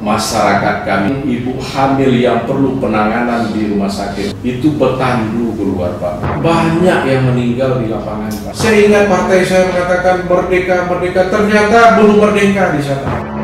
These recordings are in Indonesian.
masyarakat kami, ibu hamil yang perlu penanganan di rumah sakit itu bertandu keluar Pak. Banyak yang meninggal di lapangan Pak. Saya ingat partai saya mengatakan merdeka, merdeka, ternyata belum merdeka di sana.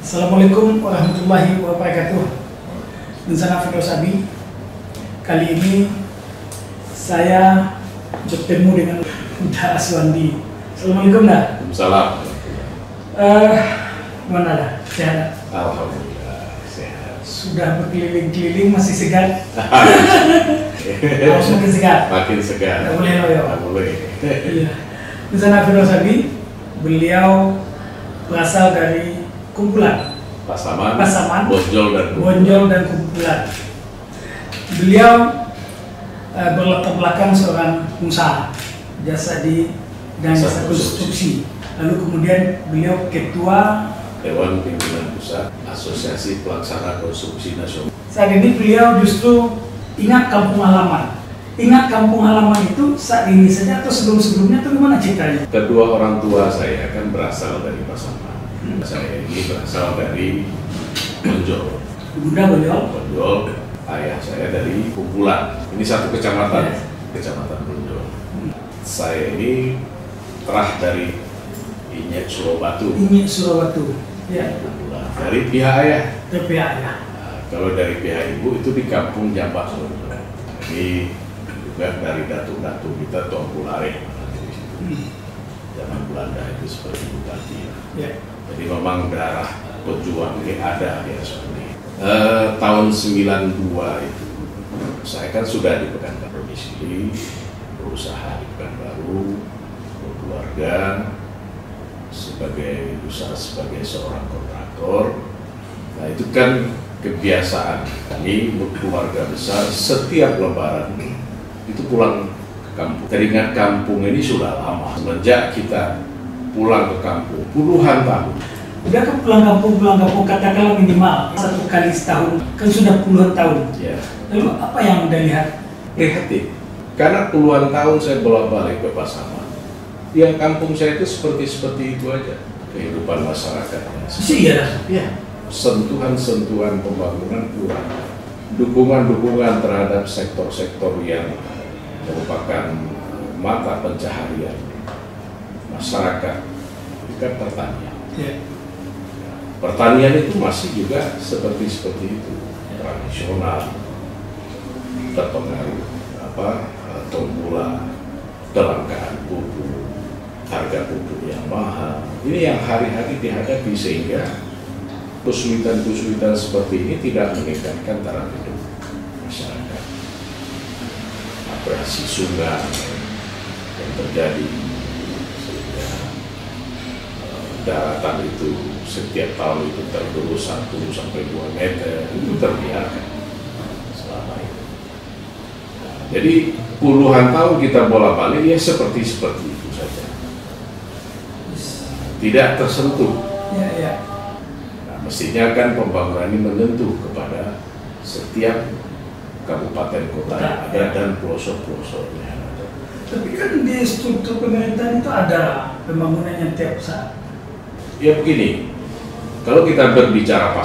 Assalamualaikum warahmatullahi wabarakatuh. Saya Firdaus Abi. Kali ini saya bertemu dengan Da Aswandi. Assalamualaikum Da. Waalaikumsalam. Mana Da? Sehat? Alhamdulillah sehat. Sudah berkeliling-keliling masih segar? Harus makin segar. Makin segar. Tidak boleh loyo. Tidak boleh. Iya. Saya Firdaus Abi. Beliau berasal dari kumpulan Pasaman, Bonjol dan kumpulan. Beliau berlatar belakang seorang pengusaha jasa jasa konstruksi. Lalu kemudian beliau ketua Dewan Pimpinan Pusat Asosiasi Pelaksana Konstruksi Nasional. Saat ini beliau justru ingat kampung halaman. Ingat kampung halaman itu saat ini saja atau sebelum-sebelumnya itu gimana ceritanya? Kedua orang tua saya kan berasal dari Pasaman. Saya ini berasal dari Bonjol. Bunda Bonjol, ayah saya dari Kumpulan. Ini satu kecamatan, Kecamatan Bonjol. Saya ini terah dari Inyek Surabatu. Ya. Dari pihak ayah. Dari pihak ayah. Nah, kalau dari pihak ibu itu di Kampung Jambak Bonjol. Ini juga dari datuk-datuk kita Tuanku Lare. Zaman Belanda itu seperti Bupati. Ya. Jadi memang darah pejuang ini ada ya seperti tahun 92 itu saya kan sudah di Pekanbaru domisili, berusaha di Pekanbaru, berkeluarga sebagai seorang kontraktor. Nah itu kan kebiasaan kami berkeluarga besar setiap lebaran itu pulang ke kampung. Teringat kampung ini sudah lama semenjak kita pulang ke kampung puluhan tahun. Udah kan pulang kampung katakanlah minimal 1 kali setahun, kan sudah puluhan tahun. Ya. Lalu apa yang Anda lihat? Prihatin, karena puluhan tahun saya bolak-balik ke Pasaman. Yang kampung saya itu seperti itu aja kehidupan masyarakatnya. Iya. Ya. Sentuhan-sentuhan pembangunan kurang, dukungan-dukungan terhadap sektor-sektor yang merupakan mata pencaharian masyarakat, bukan pertanian. Ya. Pertanian itu masih juga seperti itu, tradisional, terpengaruh tombula, kelangkaan pupuk, harga pupuk yang mahal. Ini yang hari-hari dihadapi sehingga kesulitan-kesulitan seperti ini tidak meningkatkan taraf hidup masyarakat. Abrasi sungai yang terjadi sehingga daratan itu setiap tahun itu tergerus 1 sampai 2 meter itu terbiarkan selama ini. Nah, jadi puluhan tahun kita bolak-balik ya seperti itu saja, tidak tersentuh. Ya. Nah, mestinya kan pembangunan ini menyentuh kepada setiap kabupaten kota yang ada dan pelosok-pelosoknya. Tapi kan di struktur pemerintahan itu ada pembangunan yang tiap saat. Ya begini, kalau kita berbicara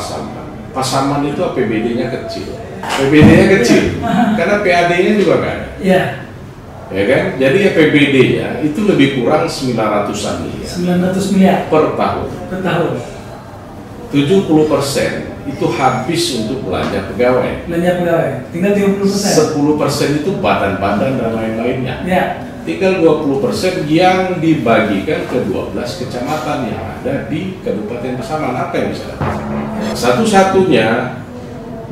Pasaman itu APBD-nya kecil. APBD-nya kecil, karena PAD-nya juga nggak ada. Iya. Ya kan? Jadi APBD-nya itu lebih kurang 900-an miliar. 900 miliar Per tahun. 70% itu habis untuk belanja pegawai. Tinggal 30%. 10% itu badan-badan dan lain-lainnya. Ya. Tinggal 20% yang dibagikan ke 12 kecamatan yang ada di Kabupaten Pasaman. Apa yang bisa dilakukan? Satu-satunya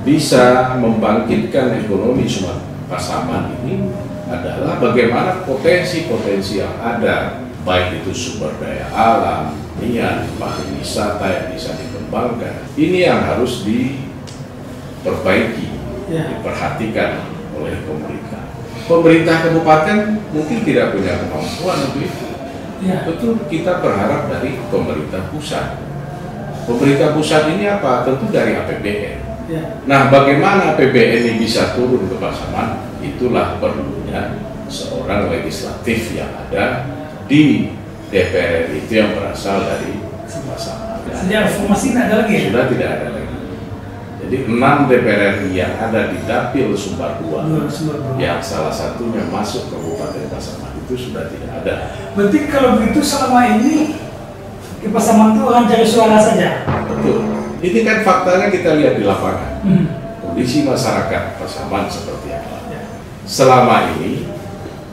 bisa membangkitkan ekonomi Sumatera Pasaman ini adalah bagaimana potensi-potensi yang ada, baik itu sumber daya alam, minyak, pariwisata yang bisa dikembangkan. Ini yang harus diperbaiki, diperhatikan oleh pemerintah. Pemerintah kabupaten mungkin tidak punya kemampuan untuk itu. Ya. Tentu kita berharap dari pemerintah pusat. Pemerintah pusat ini apa? Tentu dari APBN. Ya. Nah, bagaimana APBN ini bisa turun ke Pasaman? Itulah perlunya seorang legislatif yang ada di DPR itu yang berasal dari Pasaman. Sejak reformasi tidak ada lagi ya? Sudah tidak ada lagi. Jadi 6 DPR RI yang ada di Dapil Sumbar 2, yang salah satunya masuk Kabupaten Pasaman itu sudah tidak ada. Berarti kalau begitu selama ini di Pasaman itu orang cari suara saja? Betul. Ini kan faktanya kita lihat di lapangan. Kondisi masyarakat Pasaman seperti apa. Selama ini,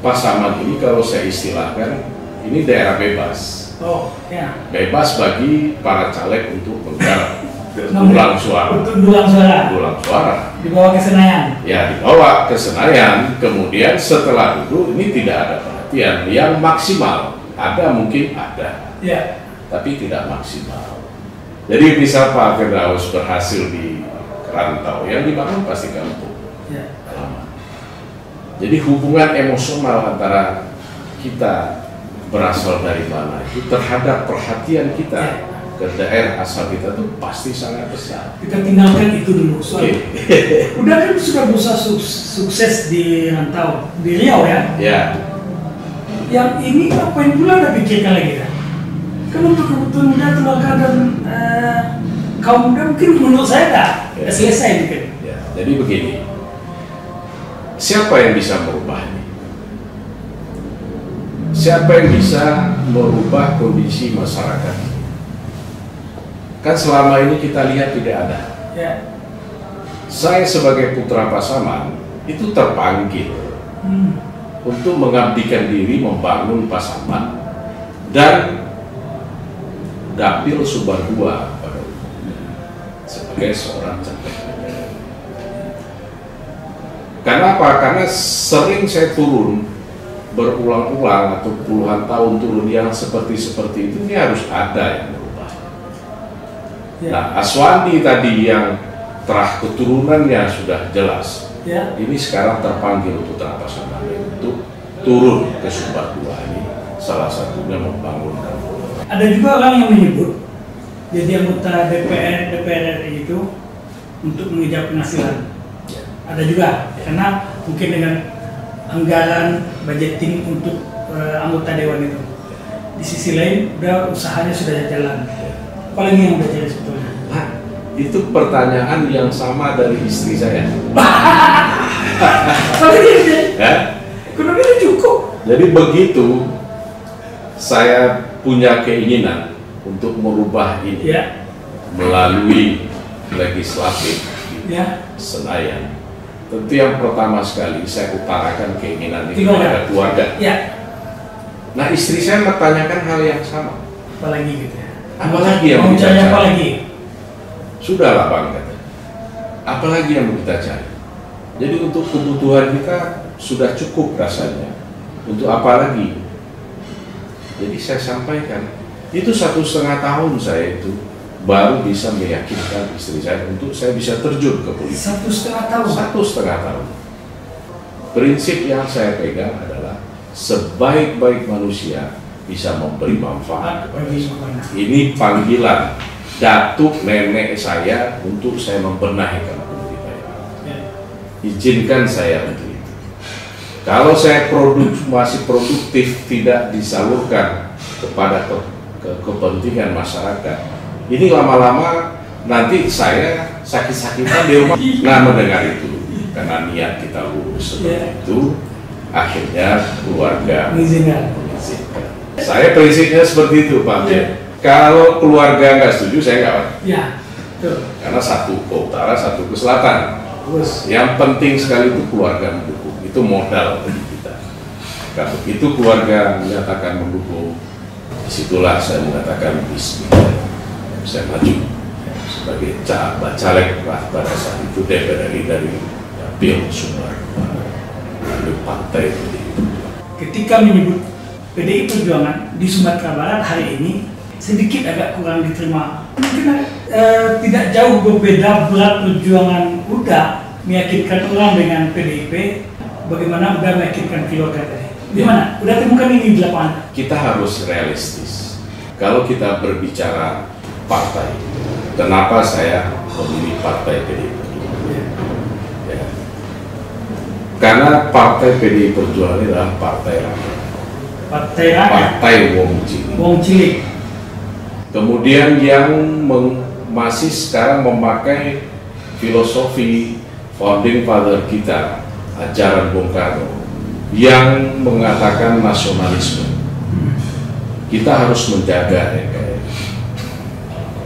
Pasaman ini kalau saya istilahkan, ini daerah bebas. Oh, ya. Bebas bagi para caleg untuk menggarap dulang suara. Untuk dulang suara. Dulang suara. Dibawa ke Senayan. Ya, dibawa ke Senayan. Kemudian setelah itu ini tidak ada perhatian yang maksimal. Ada mungkin ada. Ya. Tapi tidak maksimal. Jadi bisa Pak Firdaus berhasil di Rantau, yang dibangun pasti kampung. Ya. Jadi hubungan emosional antara kita berasal dari mana itu terhadap perhatian kita ke daerah asal kita tuh pasti sangat besar. Kita tinggalkan itu dulu. Udah kan sudah berusaha sukses di Rantau, di Riau ya? Ya. Yang ini apa yang pula ada pikirkan lagi kan? Kan untuk kebutuhan muda, keluarga dan kaum muda mungkin menurut saya dah selesai mungkin. Ya. Jadi begini, siapa yang bisa merubah ini? Siapa yang bisa merubah kondisi masyarakat? Kan selama ini kita lihat tidak ada. Ya. Saya sebagai putra Pasaman itu terpanggil untuk mengabdikan diri membangun Pasaman dan Dapil Sumbar 2 pada umumnya sebagai seorang caleg. Karena apa? Karena sering saya turun berulang-ulang atau puluhan tahun turun yang seperti itu, ini harus ada yang berubah. Ya. Nah, Aswandi tadi yang terah keturunannya sudah jelas. Ya. Ini sekarang terpanggil putra Pasaman untuk turun ke Sumbar 2 ini, salah satunya membangun kampung. Ada juga orang yang menyebut jadi anggota DPR RI itu untuk mengejar penghasilan. Ada juga, karena mungkin dengan anggaran budgeting untuk anggota dewan itu. Di sisi lain, udah usahanya sudah jalan. Apalagi yang udah jadi sebetulnya? Nah, itu pertanyaan yang sama dari istri saya. Ya? Ekonominya cukup. Jadi begitu saya punya keinginan untuk merubah ini melalui legislatif di Senayan. Tentu yang pertama sekali saya utarakan keinginan ini kepada keluarga. Ya. Nah, istri saya bertanyakan hal yang sama. Apalagi gitu ya? Apalagi yang mau kita cari cari? apa lagi? Sudahlah Bang, kata. Apalagi yang mau kita cari? Jadi untuk kebutuhan kita sudah cukup rasanya. Untuk apa lagi? Jadi saya sampaikan, itu 1,5 tahun saya itu baru bisa meyakinkan istri saya untuk saya bisa terjun ke politik. 1,5 tahun? 1,5 tahun. Prinsip yang saya pegang adalah sebaik-baik manusia bisa memberi manfaat kepada semua. Ini panggilan datuk nenek saya untuk saya membenahi kampung kita. Izinkan saya untuk itu. Kalau saya masih produktif tidak disalurkan kepada kepentingan masyarakat, ini lama-lama nanti saya sakit-sakitan di rumah. Nah, mendengar itu karena niat kita lurus seperti itu, akhirnya keluarga mengizinkan. Saya prinsipnya seperti itu, Pak. Kalau keluarga nggak setuju, saya nggak. Ya, betul. Karena satu ke utara, satu ke selatan. Yang penting sekali itu keluarga mendukung. Itu modal bagi kita. Kalau begitu keluarga menyatakan mendukung, disitulah saya mengatakan bismillah, saya maju sebagai caleg pada saat itu DPR RI dari Dapil Sumbar, lalu partai PDI. Ketika menyebut PDI Perjuangan di Sumatera Barat hari ini sedikit agak kurang diterima. Mungkin tidak jauh berbeda berat perjuangan UDA meyakinkan orang dengan PDIP. Bagaimana UDA meyakinkan keluarga tadi? Gimana? Udah temukan ini di lapangan? Kita harus realistis. Kalau kita berbicara partai, kenapa saya memilih partai PDI Perjuangan? Ya. Karena partai PDI Perjuangan adalah partai rakyat. Partai rakyat. Partai wong cilik. Wong cilik. Kemudian yang masih sekarang memakai filosofi founding father kita, ajaran Bung Karno, yang mengatakan nasionalisme. Kita harus menjaga NKRI.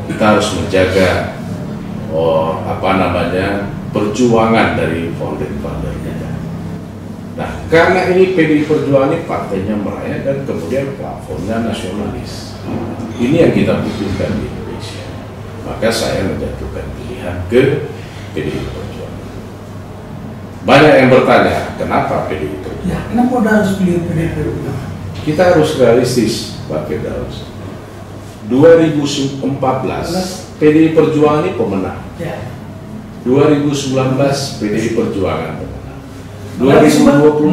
Kita harus menjaga perjuangan dari founding father kita. Nah, karena ini PDI Perjuangan ini partainya merayat dan kemudian plafonnya nasionalis. Ini yang kita butuhkan di Indonesia. Maka saya menjatuhkan pilihan ke PDI Perjuangan. Banyak yang bertanya, kenapa PDI Perjuangan? Ya, kenapa udah harus pilih PDI Perjuangan? Kita harus realistis, Pak Firdaus. 2014 PDI Perjuangan ini pemenang. Ya. 2019 PDI Perjuangan pemenang. 2014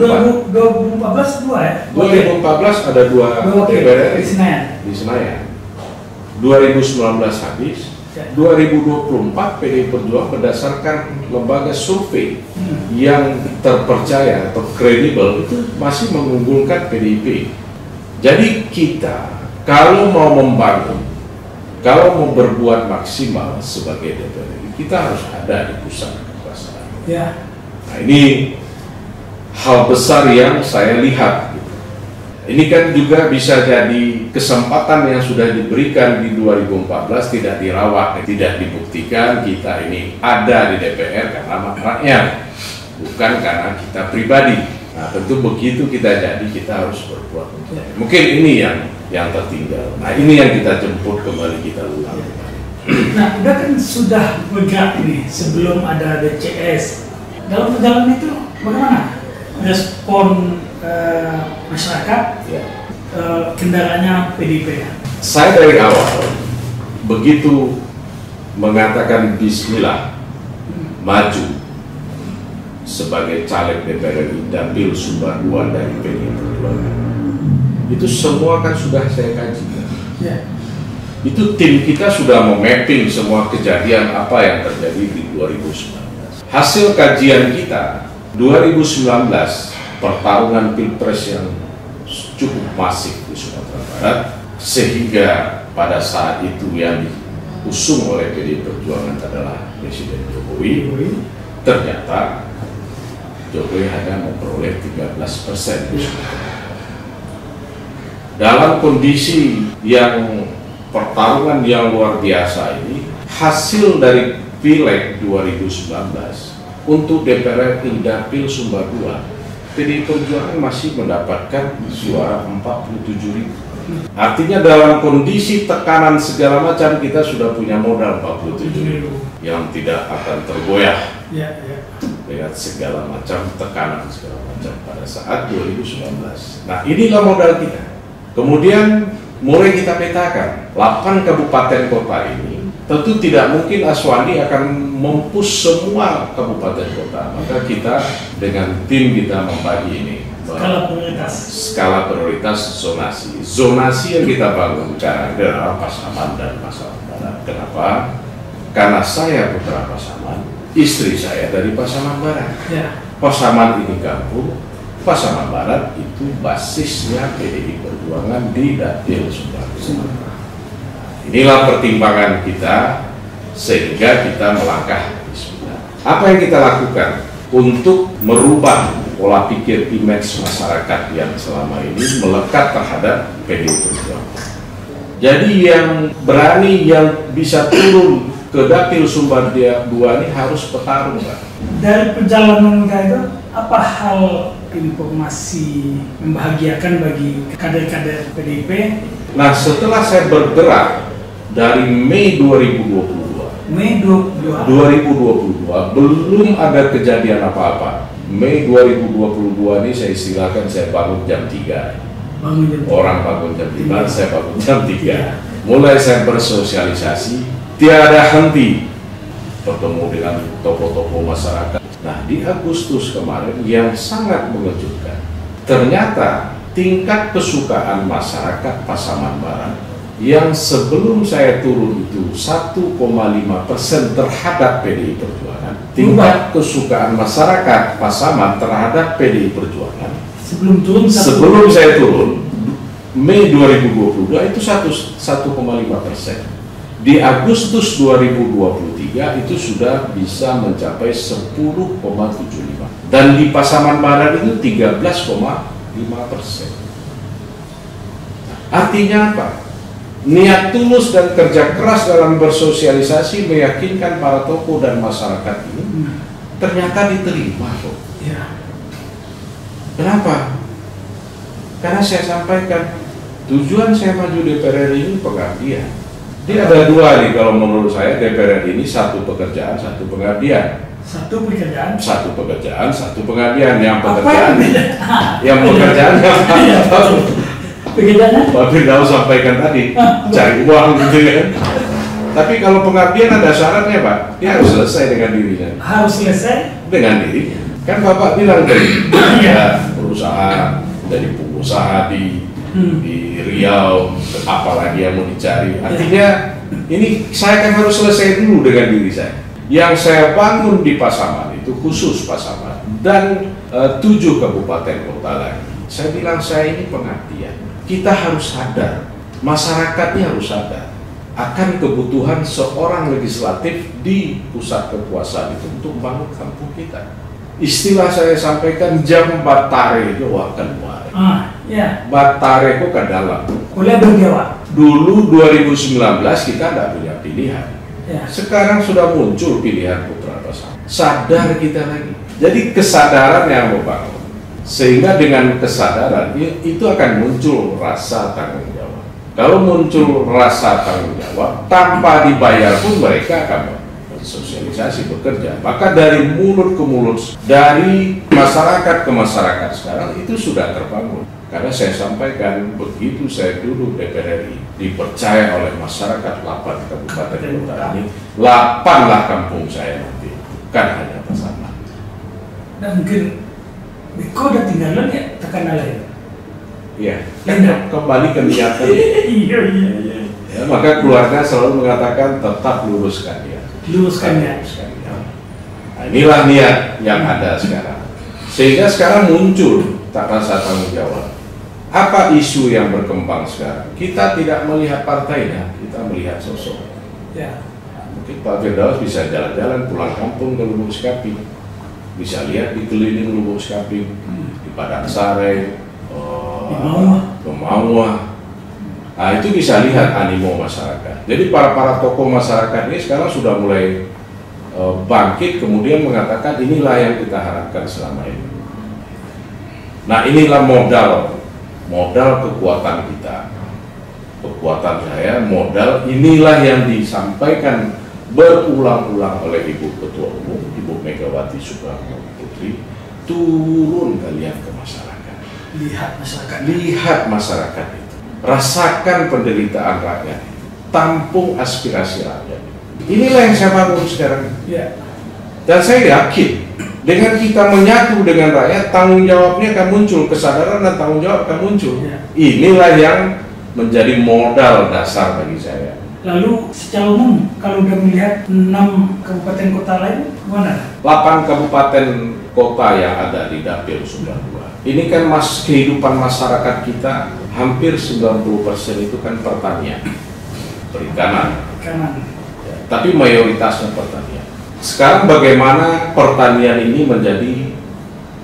dua ya? 2014 ada dua DPR di Senayan. di Senayan. 2019 habis. Ya. 2024 PDI Perjuangan berdasarkan lembaga survei yang terpercaya atau kredibel itu masih mengunggulkan PDIP. Jadi kita kalau mau membangun, kalau mau berbuat maksimal sebagai DPR, kita harus ada di pusat kekuasaan. Ya. Nah, ini hal besar yang saya lihat. Ini kan juga bisa jadi kesempatan yang sudah diberikan di 2014 tidak dirawat, tidak dibuktikan. Kita ini ada di DPR karena rakyat, bukan karena kita pribadi. Nah, tentu begitu kita harus berbuat. Mungkin ini yang tertinggal. Nah, ini yang kita jemput kembali, kita ulang kembali. Nah, udah kan sudah bergerak ini sebelum ada DCS. Dalam perjalanan itu bagaimana respon masyarakat, Ya. kendaraannya PDIP? Saya dari awal begitu mengatakan Bismillah maju sebagai caleg DPR RI dapil Sumbar 2 dari PDI Perjuangan. Itu semua kan sudah saya kaji. Ya. Itu tim kita sudah memapping semua kejadian apa yang terjadi di 2019. Hasil kajian kita 2019 pertarungan pilpres yang cukup masif di Sumatera Barat, sehingga pada saat itu yang diusung oleh PDI Perjuangan adalah Presiden Jokowi. Ternyata Jokowi hanya memperoleh 13% di Sumatera Barat. Dalam kondisi yang pertarungan yang luar biasa ini, hasil dari Pileg 2019 untuk DPR RI Dapil Sumbar 2, PDI Perjuangan masih mendapatkan suara 47.000. Artinya dalam kondisi tekanan segala macam kita sudah punya modal 47.000 yang tidak akan tergoyah dengan segala macam tekanan segala macam pada saat 2019. Nah, inilah modal kita. Kemudian mulai kita petakan 8 kabupaten kota ini. Tentu tidak mungkin Aswandi akan mempush semua kabupaten kota. Maka kita dengan tim kita membagi ini. Skala prioritas zonasi. Zonasi yang kita bangun sekarang adalah Pasaman dan Pasaman Barat. Kenapa? Karena saya putra Pasaman, istri saya dari Pasaman Barat. Ya. Pasaman ini kampung, Pasaman Barat itu basisnya PDI Perjuangan di Dapil Sumbar. Inilah pertimbangan kita sehingga kita melangkah Bismillah. Apa yang kita lakukan untuk merubah pola pikir image masyarakat yang selama ini melekat terhadap PDI Perjuangan. Jadi yang berani, yang bisa turun ke Dapil Sumbar 2 ini harus bertarung, Pak. Dari perjalanan itu, apa hal informasi membahagiakan bagi kader-kader PDIP? Nah, setelah saya bergerak dari Mei 2022, belum ada kejadian apa-apa. Mei 2022 ini saya istilahkan saya bangun jam 3. Orang bangun jam 5, saya bangun jam 3. Mulai saya bersosialisasi, tiada henti bertemu dengan tokoh-tokoh masyarakat. Nah, di Agustus kemarin yang sangat mengejutkan, ternyata tingkat kesukaan masyarakat Pasaman Barat yang sebelum saya turun itu 1,5% terhadap PDI Perjuangan, tingkat kesukaan masyarakat Pasaman terhadap PDI Perjuangan sebelum saya turun Mei 2022 itu 1,5%. Di Agustus 2023 itu sudah bisa mencapai 10,75, dan di Pasaman Barat itu 13,5%. Artinya apa? Niat tulus dan kerja keras dalam bersosialisasi meyakinkan para tokoh dan masyarakat ini ternyata diterima kok. Ya. Kenapa? Karena saya sampaikan tujuan saya maju DPR RI ini pengabdian. Dia ada dua nih kalau menurut saya, DPR RI ini satu pekerjaan, satu pengabdian. Satu pekerjaan, Satu pekerjaan, satu pengabdian. Yang apa pekerjaan, yang pekerjaan yang pekerjaannya Pak Firdaus sampaikan tadi, cari uang gitu kan. Tapi kalau pengabdian ada syaratnya Pak, dia harus selesai dengan dirinya. harus selesai. Dengan dirinya. Kan Bapak bilang dari ya, perusahaan, dari pengusaha di Riau, apalagi yang mau dicari. Artinya ini saya kan harus selesai dulu dengan diri saya. Yang saya bangun di Pasaman itu khusus Pasaman dan 7 kabupaten kota lagi. Saya bilang saya ini pengabdian. Kita harus sadar, masyarakatnya harus sadar akan kebutuhan seorang legislatif di pusat kekuasaan itu untuk membangun kampung kita. Istilah saya sampaikan jam batare itu akan luar. Ya. Batare kok ke dalam. Kuliah berjawab. Dulu 2019 kita tidak punya pilihan. Ya. Sekarang sudah muncul pilihan putra Pasaman. Sadar kita lagi. Jadi kesadaran yang mau bangun. Sehingga dengan kesadaran itu akan muncul rasa tanggung jawab. Kalau muncul rasa tanggung jawab tanpa dibayar pun mereka akan bersosialisasi, bekerja. Maka dari mulut ke mulut, dari masyarakat ke masyarakat sekarang itu sudah terbangun. Karena saya sampaikan begitu saya duduk DPR RI dipercaya oleh masyarakat 8 kabupaten kota ini, 8 lah kampung saya nanti, bukan hanya Pasaman. Dan mungkin kau udah tinggal ya tekan lain. Iya, kan kembali ke niatan. Iya. Ya, maka keluarga selalu mengatakan tetap luruskan ya. Luruskan ya. Nah, inilah niat yang ada sekarang. Sehingga sekarang muncul tak rasa tanggung jawab. Apa isu yang berkembang sekarang? Kita tidak melihat partainya, kita melihat sosok. Ya. Mungkin Pak Firdaus bisa jalan-jalan pulang kampung ke Lubuk Sekapi, bisa lihat di keliling Lubuk Sekapi, di Padang Sare, ke Mauah. Nah, itu bisa lihat animo masyarakat. Jadi para tokoh masyarakat ini sekarang sudah mulai bangkit, kemudian mengatakan inilah yang kita harapkan selama ini. Nah, inilah modal kekuatan kita, kekuatan saya, modal inilah yang disampaikan berulang-ulang oleh Ibu Ketua Umum, Ibu Megawati Soekarno Putri. Turun kalian ke masyarakat, lihat masyarakat itu, rasakan penderitaan rakyat, tampung aspirasi rakyat. Inilah yang saya bangun sekarang. Ya. Dan saya yakin dengan kita menyatu dengan rakyat, tanggung jawabnya akan muncul, kesadaran dan tanggung jawab akan muncul. Ya. Inilah yang menjadi modal dasar bagi saya. Lalu secara umum kalau udah melihat 6 kabupaten kota lain, mana? 8 kabupaten kota yang ada di Dapil Sumbar 2. Ini kan kehidupan masyarakat kita hampir 90% itu kan pertanian, perikanan. Ya, tapi mayoritasnya pertanian. Sekarang bagaimana pertanian ini menjadi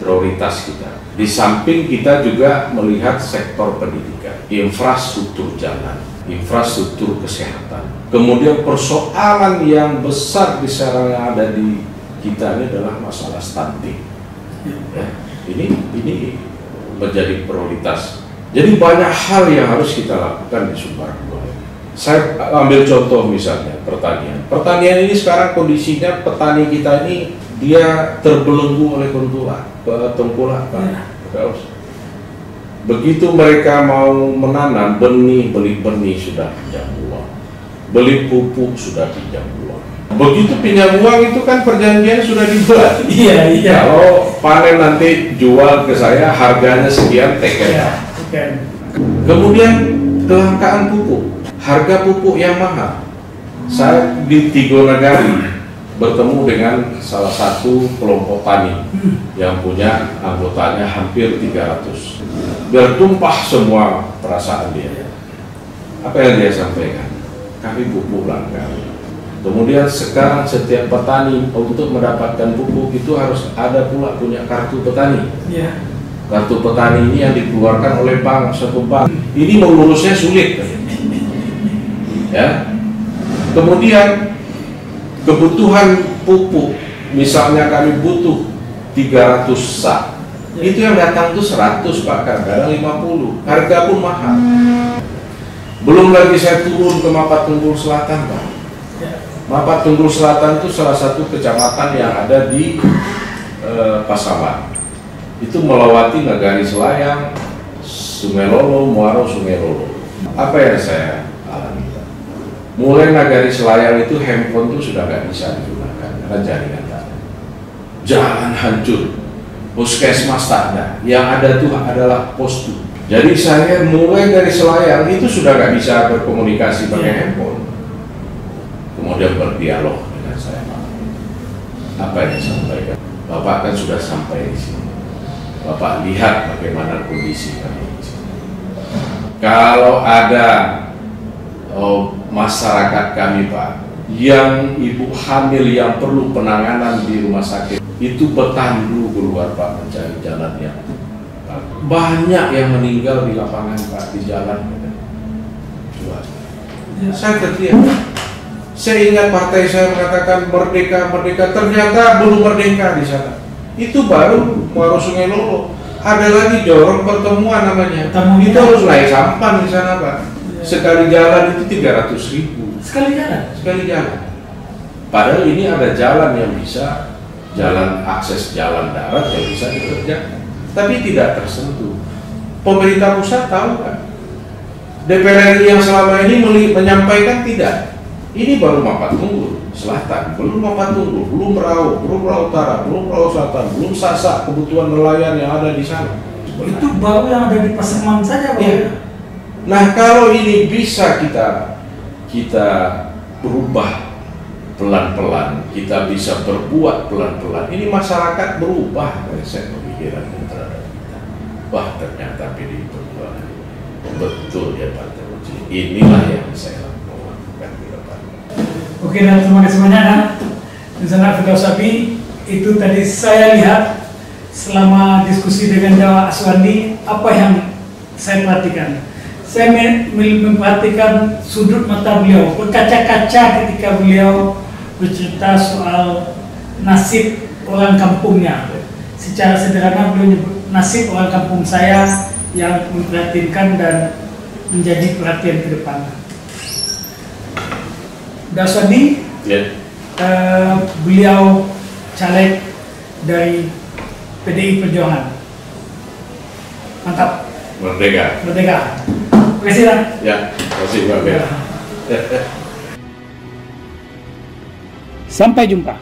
prioritas kita? Di samping kita juga melihat sektor pendidikan, infrastruktur jalan, infrastruktur kesehatan. Kemudian persoalan yang besar di sekarang yang ada di kita ini adalah masalah stunting. Ya, ini menjadi prioritas. Jadi banyak hal yang harus kita lakukan di Sumbar 2. Saya ambil contoh misalnya pertanian. Pertanian ini sekarang kondisinya petani kita ini dia terbelenggu oleh tengkulak, Pak. Begitu mereka mau menanam benih, beli benih sudah pinjam uang. beli pupuk sudah pinjam uang. Begitu pinjam uang itu kan perjanjian sudah dibuat. Iya. Kalau panen nanti jual ke saya harganya sekian teken. Iya. Kemudian kelangkaan pupuk, harga pupuk yang mahal. Saya di Tigonagari bertemu dengan salah satu kelompok tani yang punya anggotanya hampir 300. Bertumpah semua perasaan dia. Apa yang dia sampaikan? Kami pupuk langka. Kemudian sekarang setiap petani untuk mendapatkan pupuk itu harus ada pula punya kartu petani. Iya. Kartu petani ini yang dikeluarkan oleh bank, satu bank. Ini mengurusnya sulit. Ya. Kemudian kebutuhan pupuk, misalnya kami butuh 300 sak, itu yang datang tuh 100 Pak, kadang 50, harga pun mahal. Belum lagi saya turun ke Mapat Tunggul Selatan Pak. Mapat Tunggul Selatan itu salah satu kecamatan yang ada di Pasaman. Itu melewati Nagari Selayang, Sungai Lolo, Muaro, Sungai Lolo. Apa yang saya alami? Mulai Nagari Selayang itu handphone itu sudah nggak bisa digunakan karena jaringan tak ada. Jalan hancur, puskesmas tak ada. Yang ada tuh adalah postur. Jadi saya mulai dari Selayang itu sudah nggak bisa berkomunikasi pakai handphone. Kemudian berdialog dengan saya, Pak. Apa yang disampaikan? Bapak kan sudah sampai di sini. Bapak lihat bagaimana kondisi kami di sini. Kalau ada masyarakat kami Pak, yang ibu hamil yang perlu penanganan di rumah sakit, itu bertandu keluar Pak mencari jalan yang banyak yang meninggal di lapangan Pak, di jalan. Saya terdiam. Saya ingat partai saya mengatakan merdeka, merdeka, ternyata belum merdeka di sana. Itu baru Muaro Sungai Lolo. Ada lagi Jorong pertemuan namanya. Itu harus naik sampan di sana Pak. Sekali jalan itu 300.000. Sekali jalan? Sekali jalan. Padahal ini ada jalan yang bisa, jalan akses jalan darat yang bisa dikerjakan. Tapi tidak tersentuh. Pemerintah pusat tahu kan? DPR RI yang selama ini menyampaikan tidak. Ini baru Mapat Tunggul Selatan, belum Mapat Tunggul, belum Merau, belum Merau Utara, belum Merau Selatan, belum Sasak kebutuhan nelayan yang ada di sana. Itu baru yang ada di Pasaman saja Pak. Ya. Nah kalau ini bisa kita berubah pelan-pelan, kita bisa berbuat pelan-pelan, ini masyarakat berubah mindset pemikiran terhadap kita. Wah ternyata PDI Perjuangan betul ya Pak Teruji. Inilah yang saya lakukan ke depan. Oke, dan terima kasih banyak Rencana Filosofi. Itu tadi saya lihat selama diskusi dengan Jawa Aswandi, apa yang saya perhatikan. Saya memperhatikan sudut mata beliau, berkaca-kaca ketika beliau bercerita soal nasib orang kampungnya. Secara sederhana beliau menyebut nasib orang kampung saya yang memperhatikan dan menjadi perhatian ke depan. Daswandi, beliau caleg dari PDI Perjuangan. Mantap. Merdeka. Merdeka. Terima kasih Bang. Ya, terima kasih Pak. Sampai jumpa.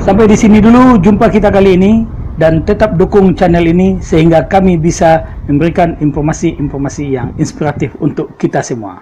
Sampai di sini dulu jumpa kita kali ini, dan tetap dukung channel ini sehingga kami bisa memberikan informasi-informasi yang inspiratif untuk kita semua.